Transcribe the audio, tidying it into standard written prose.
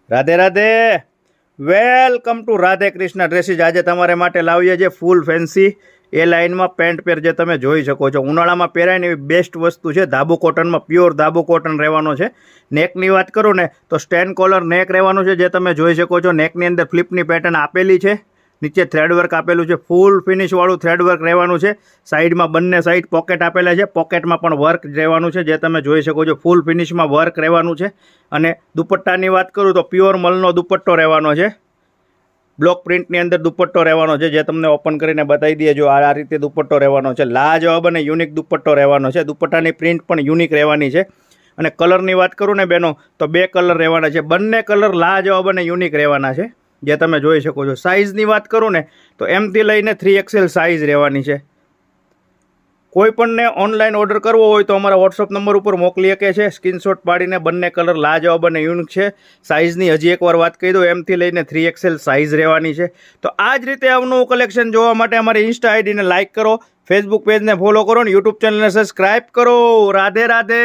Radhe Radhe, welcome to Radhe Krishna dresses. આજે તમારે માટે લાવીએ છીએ ફૂલ ફેન્સી એ લાઇનમાં પેન્ટ પેર જે તમે જોઈ શકો છો। ઉનાળામાં પહેરાય ને એવી બેસ્ટ વસ્તુ છે। ધાબુ કોટનમાં, પ્યોર ધાબુ કોટન રહેવાનો છે। નેકની વાત કરું ને તો સ્ટેન્ડ કોલર નેક રહેવાનું છે, જે તમે જોઈ શકો છો। નેકની અંદર ફ્લિપની પેટર્ન આપેલી છે, નીચે થ્રેડવર્ક આપેલું છે, ફૂલ ફિનિશવાળું થ્રેડવર્ક રહેવાનું છે। સાઈડમાં બંને સાઈડ પોકેટ આપેલા છે, પોકેટમાં પણ વર્ક રહેવાનું છે, જે તમે જોઈ શકો છો। ફૂલ ફિનિશમાં વર્ક રહેવાનું છે। અને દુપટ્ટાની વાત કરું તો પ્યોર મલનો દુપટ્ટો રહેવાનો છે। બ્લોક પ્રિન્ટની અંદર દુપટ્ટો રહેવાનો છે, જે તમને ઓપન કરીને બતાવી દઈએ। જો આ રીતે દુપટ્ટો રહેવાનો છે, લાજવાબ અને યુનિક દુપટ્ટો રહેવાનો છે। દુપટ્ટાની પ્રિન્ટ પણ યુનિક રહેવાની છે। અને કલરની વાત કરું ને બેનો, તો 2 કલર રહેવાના છે, બંને કલર લાજવાબ અને યુનિક રહેવાના છે, જે તમે જોઈ શકો છો। સાઇઝની વાત કરું ને તો એમથી લઈને 3XL સાઇઝ રહેવાની છે। કોઈ પણને ઓનલાઈન ઓર્ડર કરવો હોય તો અમારા વોટ્સઅપ નંબર ઉપર મોકલી શકે છે, સ્ક્રીનશોટ પાડીને। બંને કલર લાજવાબ અને યુનિક છે। સાઇઝની હજી એકવાર વાત કહી દઉં, એમથી લઈને 3XL સાઇઝ રહેવાની છે। તો આ જ રીતે અવનવું કલેક્શન જોવા માટે અમારી ઇન્સ્ટા આઈડીને લાઇક કરો, ફેસબુક પેજને ફોલો કરો, ને યુટ્યુબ ચેનલને સબસ્ક્રાઈબ કરો। રાધે રાધે।